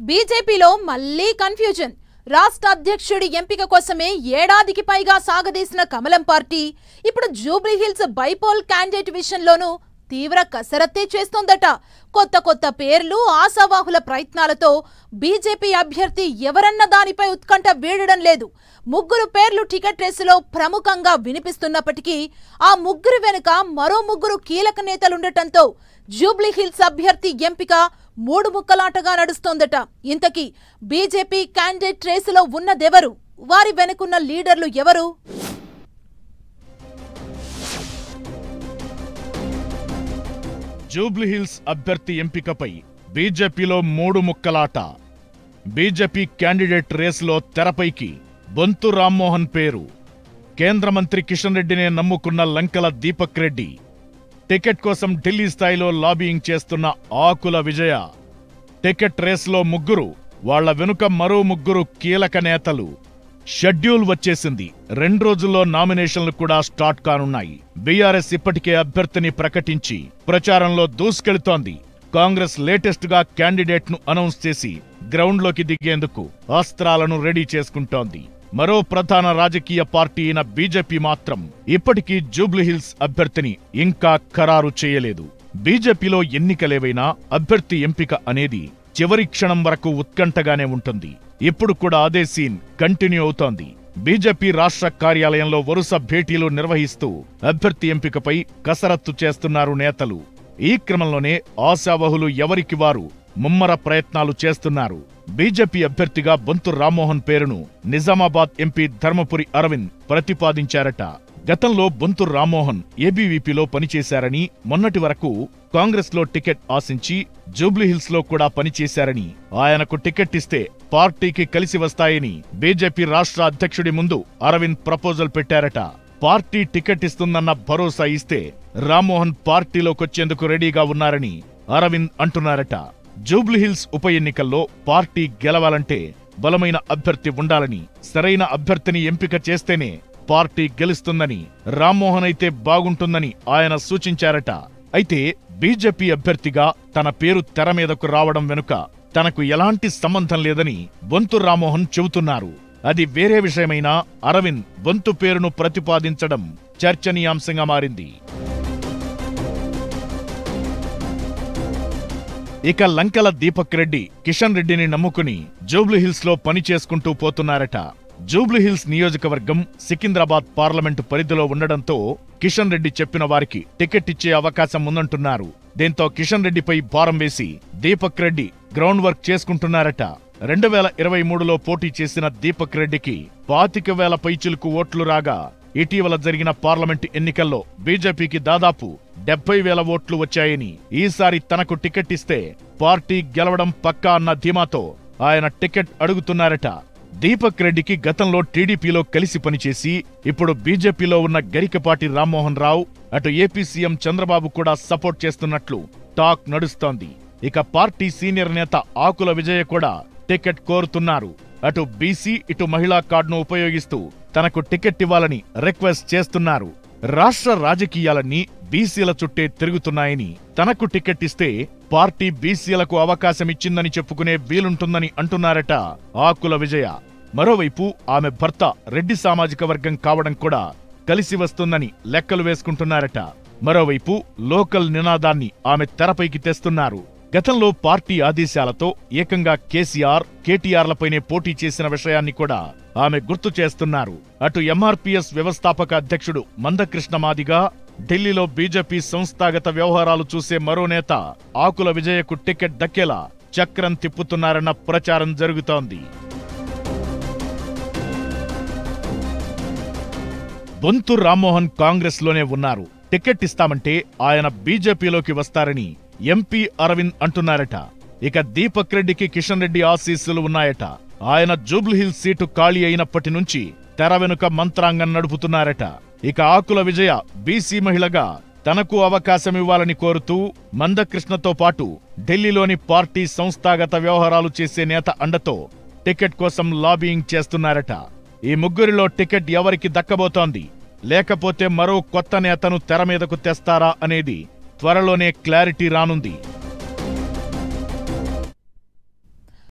బీజేపీలో మళ్లీ కన్ఫ్యూజన్. రాష్ట్ర అధ్యక్షుడి ఎంపిక కోసమే ఏడాదికి పైగా సాగదీసిన కమలం పార్టీ ఇప్పుడు జూబ్లీహిల్స్ బైపోల్ క్యాండిడేట్ విషయంలోనూ తీవ్ర కసరత్తే చేస్తోందట. కొత్త పేర్లు, ఆశావాహుల ప్రయత్నాలతో బీజేపీ అభ్యర్థి ఎవరన్న దానిపై ఉత్కంఠ వీడడం లేదు. ముగ్గురు పేర్లు టికెట్ రేసులో ప్రముఖంగా వినిపిస్తున్నప్పటికీ ఆ ముగ్గురు వెనుక మరో ముగ్గురు కీలక నేతలుండటంతో జూబ్లీహిల్స్ అభ్యర్థి ఎంపిక మూడు ముక్కలాటగా నడుస్తోందట. ఇంతకీ బీజేపీ క్యాండిడేట్ రేసులో ఉన్నదెవరు? వారి వెనుకున్న లీడర్లు ఎవరు? జూబ్లీహిల్స్ అభ్యర్థి ఎంపికపై బీజేపీలో మూడు ముక్కలాట. బీజేపీ క్యాండిడేట్ రేసులో తెరపైకి బొంతు రామ్మోహన్ పేరు. కేంద్ర మంత్రి కిషన్ రెడ్డినే నమ్ముకున్న లంకల దీపక్ రెడ్డి. టికెట్ కోసం ఢిల్లీ స్థాయిలో లాబియింగ్ చేస్తున్న ఆకుల విజయ. టికెట్ రేసులో ముగ్గురు, వాళ్ల వెనుక మరో ముగ్గురు కీలక నేతలు. షెడ్యూల్ వచ్చేసింది. 2 రోజుల్లో నామినేషన్లు కూడా స్టార్ట్ కానున్నాయి. బీఆర్ఎస్ ఇప్పటికే అభ్యర్థిని ప్రకటించి ప్రచారంలో దూసుకెళుతోంది. కాంగ్రెస్ లేటెస్ట్ గా క్యాండిడేట్ ను అనౌన్స్ చేసి గ్రౌండ్లోకి దిగేందుకు అస్త్రాలను రెడీ చేసుకుంటోంది. మరో ప్రధాన రాజకీయ పార్టీ అయిన బీజేపీ మాత్రం ఇప్పటికీ జూబ్లీహిల్స్ అభ్యర్థిని ఇంకా ఖరారు చేయలేదు. బీజేపీలో ఎన్నికలేవైనా అభ్యర్థి ఎంపిక అనేది చివరి క్షణం వరకు ఉత్కంఠగానే ఉంటుంది. ఇప్పుడు కూడా అదే సీన్ కంటిన్యూ అవుతోంది. బీజేపీ రాష్ట్ర కార్యాలయంలో వరుస భేటీలు నిర్వహిస్తూ అభ్యర్థి ఎంపికపై కసరత్తు చేస్తున్నారు నేతలు. ఈ క్రమంలోనే ఆశావహులు ఎవరికి వారు ముమ్మర ప్రయత్నాలు చేస్తున్నారు. బీజేపీ అభ్యర్థిగా బొంతు రామ్మోహన్ పేరును నిజామాబాద్ ఎంపీ ధర్మపురి అరవింద్ ప్రతిపాదించారట. గతంలో బొంతు రామ్మోహన్ ఏబీవీపీలో పనిచేశారని, మొన్నటి వరకు కాంగ్రెస్ లో టికెట్ ఆశించి జూబ్లీహిల్స్ లో కూడా పనిచేశారని, ఆయనకు టికెట్ ఇస్తే పార్టీకి కలిసి వస్తాయని బీజేపీ రాష్ట్ర అధ్యక్షుడి ముందు అరవింద్ ప్రపోజల్ పెట్టారట. పార్టీ టికెట్ ఇస్తుందన్న భరోసా ఇస్తే రామ్మోహన్ పార్టీలోకొచ్చేందుకు రెడీగా ఉన్నారని అరవింద్ అంటున్నారట. జూబ్లీహిల్స్ ఉప ఎన్నికల్లో పార్టీ గెలవాలంటే బలమైన అభ్యర్థి ఉండాలని, సరైన అభ్యర్థిని ఎంపిక చేస్తేనే పార్టీ గెలుస్తుందని, రామ్మోహన్ అయితే బాగుంటుందని ఆయన సూచించారట. అయితే బీజేపీ అభ్యర్థిగా తన పేరు తెర మీదకు రావడం వెనుక తనకు ఎలాంటి సంబంధం లేదని బొంతు రామ్మోహన్ చెబుతున్నారు. అది వేరే విషయమైనా అరవింద్ బొంతు పేరును ప్రతిపాదించడం చర్చనీయాంశంగా మారింది. ఇక లంకల దీపక్ రెడ్డి కిషన్ రెడ్డిని నమ్ముకుని జూబ్లీహిల్స్ లో పని చేసుకుంటూ పోతున్నారట. జూబ్లీహిల్స్ నియోజకవర్గం సికింద్రాబాద్ పార్లమెంటు పరిధిలో ఉండడంతో కిషన్ రెడ్డి చెప్పిన వారికి టికెట్ ఇచ్చే అవకాశం ఉందంటున్నారు. దీంతో కిషన్ రెడ్డిపై భారం వేసి దీపక్ రెడ్డి గ్రౌండ్ వర్క్ చేసుకుంటున్నారట. 2023లో పోటీ చేసిన దీపక్ రెడ్డికి 25,000 పైచిలుకు ఓట్లు రాగా, ఇటీవల జరిగిన పార్లమెంటు ఎన్నికల్లో బీజేపీకి దాదాపు 70,000 ఓట్లు వచ్చాయని, ఈసారి తనకు టికెట్ ఇస్తే పార్టీ గెలవడం పక్కా అన్న ధీమాతో ఆయన టికెట్ అడుగుతున్నారట. దీపక్ రెడ్డికి గతంలో టీడీపీలో కలిసి పనిచేసి ఇప్పుడు బీజేపీలో ఉన్న గరికపాటి రామ్మోహన్ రావు, అటు ఏపీ సీఎం చంద్రబాబు కూడా సపోర్ట్ చేస్తున్నట్లు టాక్ నడుస్తోంది. ఇక పార్టీ సీనియర్ నేత ఆకుల విజయ కూడా టికెట్ కోరుతున్నారు. అటు బీసీ, ఇటు మహిళా కార్డును ఉపయోగిస్తూ తనకు టికెట్ ఇవ్వాలని రిక్వెస్ట్ చేస్తున్నారు. రాష్ట్ర రాజకీయాలన్నీ బీసీల చుట్టే తిరుగుతున్నాయని, తనకు టికెట్ ఇస్తే పార్టీ బీసీలకు అవకాశమిచ్చిందని చెప్పుకునే వీలుంటుందని అంటున్నారట ఆకుల విజయ. మరోవైపు ఆమె భర్త రెడ్డి సామాజిక వర్గం కావడం కూడా కలిసి వస్తుందని లెక్కలు వేసుకుంటున్నారట. మరోవైపు లోకల్ నినాదాన్ని ఆమె తెరపైకి తెస్తున్నారు. గతంలో పార్టీ ఆదేశాలతో ఏకంగా కేసీఆర్, కేటీఆర్లపైనే పోటీ చేసిన విషయాన్ని కూడా ఆమె గుర్తు చేస్తున్నారు. అటు ఎంఆర్పీఎస్ వ్యవస్థాపక అధ్యక్షుడు మందకృష్ణ మాదిగా, ఢిల్లీలో బీజేపీ సంస్థాగత వ్యవహారాలు చూసే మరో నేత ఆకుల విజయకు టికెట్ దక్కేలా చక్రం తిప్పుతున్నారన్న ప్రచారం జరుగుతోంది. బొంతు రామ్మోహన్ కాంగ్రెస్ లోనే ఉన్నారు. టికెట్ ఇస్తామంటే ఆయన బీజేపీలోకి వస్తారని ఎంపీ అరవింద్ అంటున్నారట. ఇక దీపక్ రెడ్డికి కిషన్ రెడ్డి ఆశీస్సులు ఉన్నాయట. ఆయన జూబ్లీహిల్స్ సీటు ఖాళీ అయినప్పటి నుంచి తెర వెనుక మంత్రాంగం నడుపుతున్నారట. ఇక ఆకుల విజయ బీసీ మహిళగా తనకు అవకాశమివ్వాలని కోరుతూ మందకృష్ణతో పాటు ఢిల్లీలోని పార్టీ సంస్థాగత వ్యవహారాలు చేసే నేత అండతో టికెట్ కోసం లాబియింగ్ చేస్తున్నారట. ఈ ముగ్గురిలో టికెట్ ఎవరికి దక్కబోతోంది, లేకపోతే మరో కొత్త నేతను తెర మీదకు తెస్తారా అనేది త్వరలోనే క్లారిటీ రానుంది.